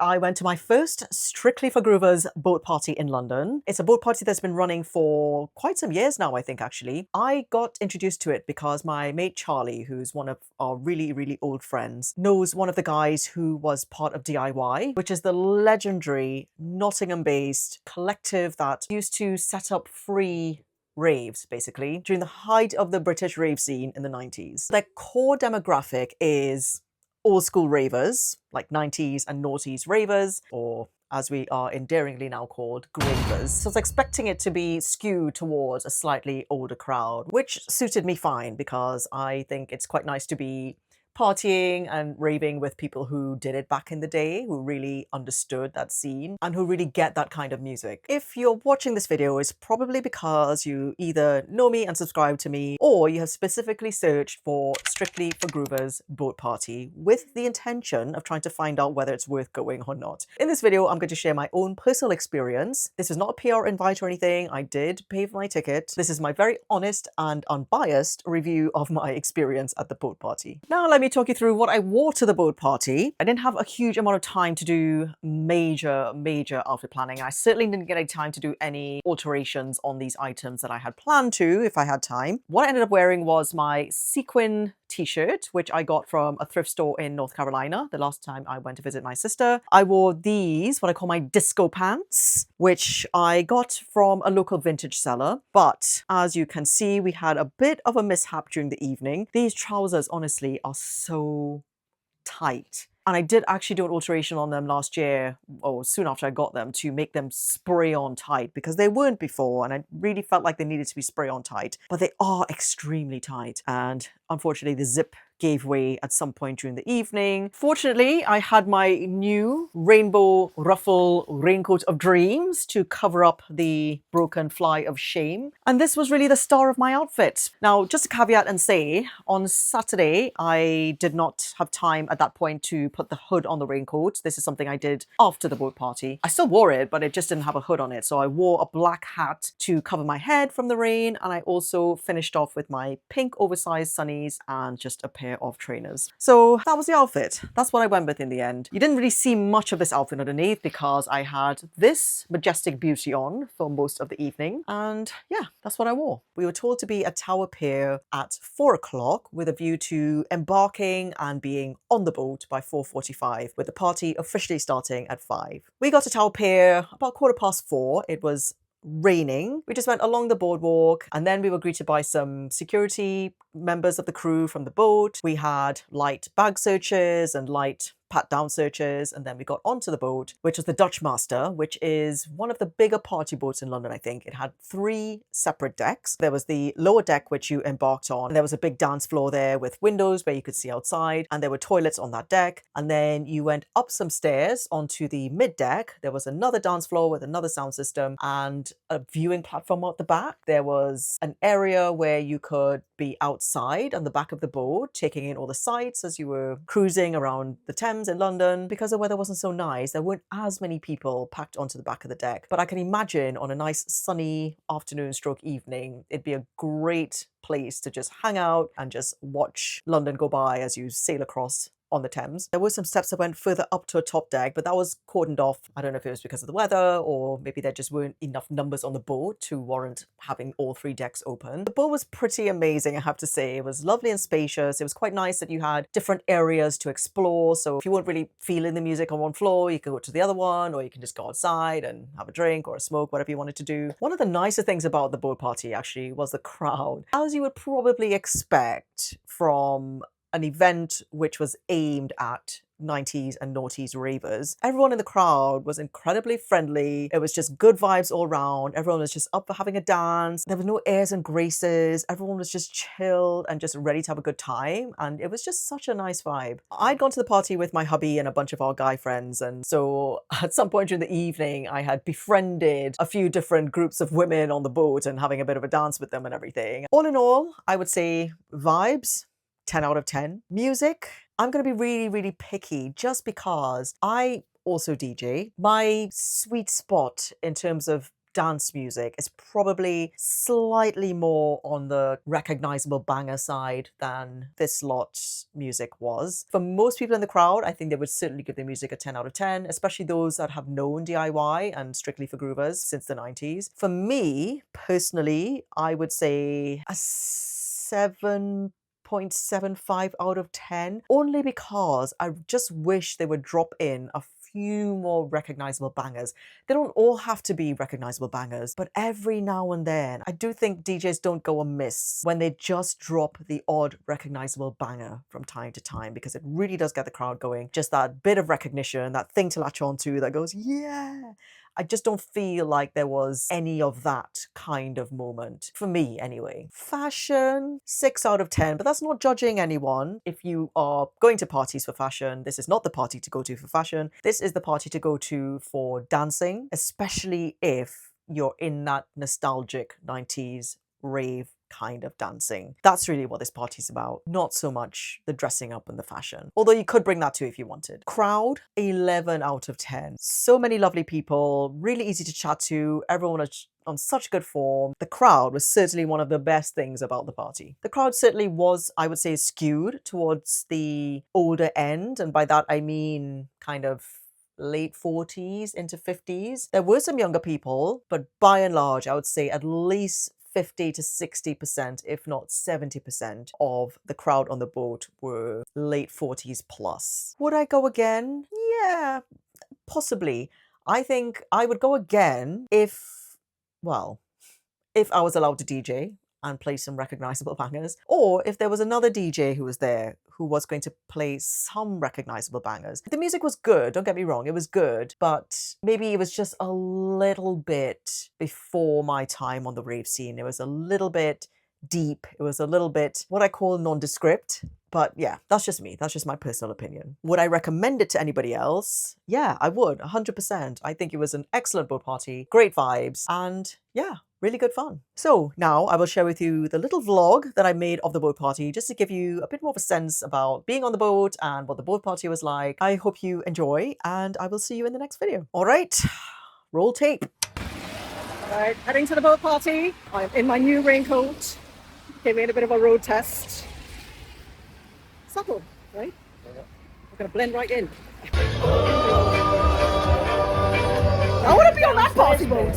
I went to my first Strictly for Groovers boat party in London. It's a boat party that's been running for quite some years now, I think, actually. I got introduced to it because my mate Charlie, who's one of our really old friends, knows one of the guys who was part of DIY, which is the legendary Nottingham-based collective that used to set up free raves, basically, during the height of the British rave scene in the 90s. Their core demographic is old school ravers, like 90s and noughties ravers, or as we are endearingly now called, gravers. So I was expecting it to be skewed towards a slightly older crowd, which suited me fine because I think it's quite nice to be partying and raving with people who did it back in the day, who really understood that scene and who really get that kind of music. If you're watching this video, it's probably because you either know me and subscribe to me, or you have specifically searched for Strictly for Groovers Boat Party with the intention of trying to find out whether it's worth going or not. In this video, I'm going to share my own personal experience. This is not a PR invite or anything. I did pay for my ticket. This is my very honest and unbiased review of my experience at the boat party. Now, let me talk you through what I wore to the boat party. I didn't have a huge amount of time to do major outfit planning. I certainly didn't get any time to do any alterations on these items that I had planned to if I had time. What I ended up wearing was my sequin t-shirt, which I got from a thrift store in North Carolina the last time I went to visit my sister. I wore these, what I call my disco pants, which I got from a local vintage seller. But as you can see, we had a bit of a mishap during the evening. These trousers, honestly, are so tight. And I did actually do an alteration on them last year, or soon after I got them, to make them spray on tight because they weren't before. And I really felt like they needed to be spray on tight, but they are extremely tight. And unfortunately, the zip gave way at some point during the evening. Fortunately, I had my new rainbow ruffle raincoat of dreams to cover up the broken fly of shame. And this was really the star of my outfit. Now, just a caveat and say, on Saturday, I did not have time at that point to put the hood on the raincoat. This is something I did after the boat party. I still wore it, but it just didn't have a hood on it. So I wore a black hat to cover my head from the rain. And I also finished off with my pink oversized sunnies and just a pair of trainers. So that was the outfit. That's what I went with in the end. You didn't really see much of this outfit underneath because I had this majestic beauty on for most of the evening. And yeah, that's what I wore. We were told to be at Tower Pier at 4 o'clock with a view to embarking and being on the boat by 4:45, with the party officially starting at 5. We got to Tower Pier about 4:15. It was raining. We just went along the boardwalk and then we were greeted by some security members of the crew from the boat. We had light bag searches and light pat down searches, and then we got onto the boat, which was the Dutch Master, which is one of the bigger party boats in London, I think. It had 3 separate decks. There was the lower deck, which you embarked on. There was a big dance floor there with windows where you could see outside, and there were toilets on that deck. And then you went up some stairs onto the mid deck. There was another dance floor with another sound system and a viewing platform at the back. There was an area where you could be outside on the back of the boat, taking in all the sights as you were cruising around the Thames in London. Because the weather wasn't so nice, there weren't as many people packed onto the back of the deck. But I can imagine on a nice sunny afternoon stroke evening, it'd be a great place to just hang out and just watch London go by as you sail across on the Thames. There were some steps that went further up to a top deck, but that was cordoned off. I don't know if it was because of the weather or maybe there just weren't enough numbers on the boat to warrant having all 3 decks open. The boat was pretty amazing, I have to say. It was lovely and spacious. It was quite nice that you had different areas to explore. So if you weren't really feeling the music on one floor, you could go to the other one, or you can just go outside and have a drink or a smoke, whatever you wanted to do. One of the nicer things about the boat party actually was the crowd. As you would probably expect from an event which was aimed at 90s and noughties ravers. Everyone in the crowd was incredibly friendly. It was just good vibes all around. Everyone was just up for having a dance. There were no airs and graces. Everyone was just chilled and just ready to have a good time. And it was just such a nice vibe. I'd gone to the party with my hubby and a bunch of our guy friends. And so at some point during the evening, I had befriended a few different groups of women on the boat and having a bit of a dance with them and everything. All in all, I would say vibes, 10 out of 10. Music, I'm going to be really picky just because I also DJ. My sweet spot in terms of dance music is probably slightly more on the recognizable banger side than this lot's music was. For most people in the crowd, I think they would certainly give the music a 10 out of 10, especially those that have known DIY and Strictly for Groovers since the 90s. For me, personally, I would say a 7.75 out of 10, only because I just wish they would drop in a few more recognizable bangers. They don't all have to be recognizable bangers, but every now and then, I do think DJs don't go amiss when they just drop the odd recognizable banger from time to time, because it really does get the crowd going. Just that bit of recognition, that thing to latch onto that goes, yeah. I just don't feel like there was any of that kind of moment, for me anyway. Fashion, 6 out of 10, but that's not judging anyone. If you are going to parties for fashion, this is not the party to go to for fashion. This is the party to go to for dancing, especially if you're in that nostalgic 90s rave kind of dancing. That's really what this party's about, not so much the dressing up and the fashion. Although you could bring that too if you wanted. Crowd, 11 out of 10. So many lovely people, really easy to chat to, everyone was on such good form. The crowd was certainly one of the best things about the party. The crowd certainly was, I would say, skewed towards the older end, and by that I mean kind of late 40s into 50s. There were some younger people, but by and large, I would say at least 50 to 60%, if not 70% of the crowd on the boat were late 40s plus. Would I go again? Yeah, possibly. I think I would go again if I was allowed to DJ and play some recognizable bangers, or if there was another DJ who was there who was going to play some recognizable bangers. The music was good, don't get me wrong, it was good, but maybe it was just a little bit before my time on the rave scene. It was a little bit deep, it was a little bit what I call nondescript. But yeah, that's just me. That's just my personal opinion. Would I recommend it to anybody else? Yeah, I would, 100%. I think it was an excellent boat party, great vibes, and yeah, really good fun. So now I will share with you the little vlog that I made of the boat party, just to give you a bit more of a sense about being on the boat and what the boat party was like. I hope you enjoy, and I will see you in the next video. All right, roll tape. All right, heading to the boat party. I'm in my new raincoat. Okay, made a bit of a road test. Subtle, right? We're going to blend right in. I want to be on that party boat.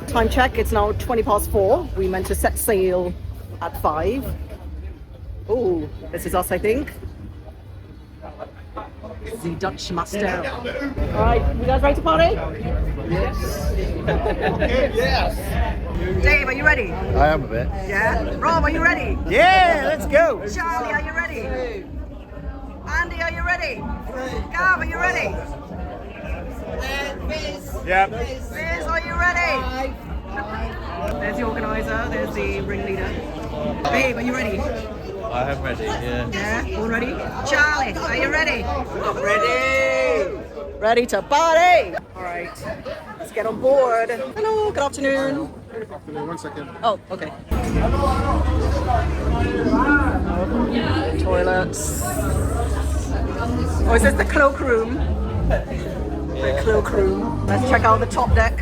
Time check, it's now 4:20. We meant to set sail at 5. Oh, this is us, I think. The Dutch master. All right, you guys ready to party? Yes. Yes. Dave, are you ready? I am a bit. Yeah. Rob, are you ready? Yeah, let's go. Charlie, are you ready? Andy, are you ready? Gav, are you ready? Yeah. Liz, are you ready? There's the organizer, there's the ringleader. Babe, are you ready? I am ready, yeah. Yeah, all ready? Charlie, are you ready? I'm ready. Ready to party! All right, let's get on board. Hello, good afternoon. Good afternoon, 1 second. Oh, okay. Toilets. Oh, is this the cloakroom? The cloakroom. Let's check out the top deck.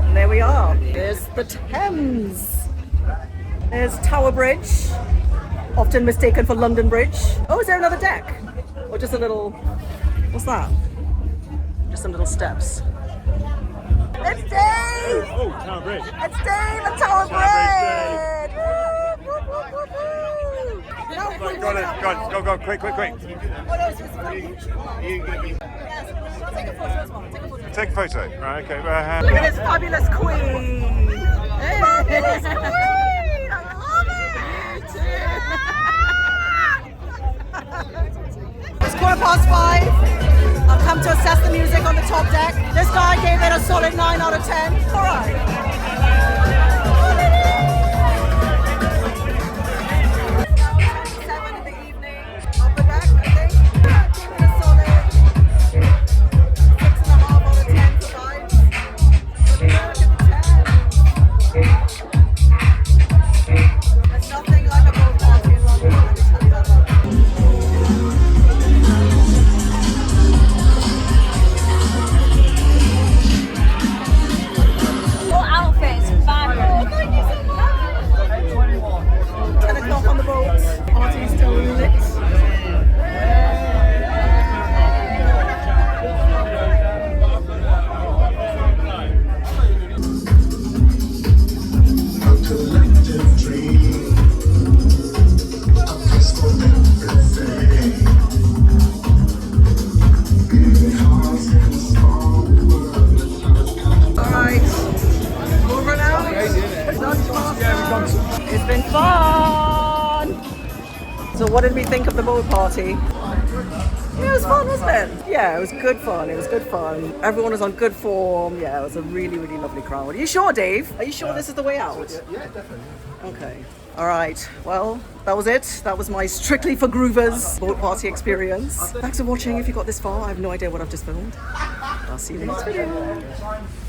And there we are. There's the Thames. There's Tower Bridge, often mistaken for London Bridge. Oh, is there another deck? Or just a little, what's that? Just some little steps. It's Dave! Oh, Tower Bridge. It's Dave at Tower Bridge! Go, quick. What else is funny? Yes. Take a photo as well. Take a photo. Right, okay. Look at this fabulous queen! Hey. Fabulous queen! I love it! It's 5:15. I've come to assess the music on the top deck. This guy gave it a solid 9 out of 10. All right. 7 in the evening. Upper deck, I think. Gave it a solid 6.5 out of 10 for vibes. But look at the 10. There's nothing like a boat party in London, let me tell you that much. It's been fun! So what did we think of the boat party? Yeah, it was fun, wasn't it? Yeah, it was good fun. It was good fun. Everyone was on good form. Yeah, it was a really, really lovely crowd. Are you sure, Dave? Are you sure this is the way out? Yeah, definitely. Okay. All right. Well, that was it. That was my Strictly for Groovers boat party experience. Thanks for watching. If you got this far, I have no idea what I've just filmed. I'll see you in the next video.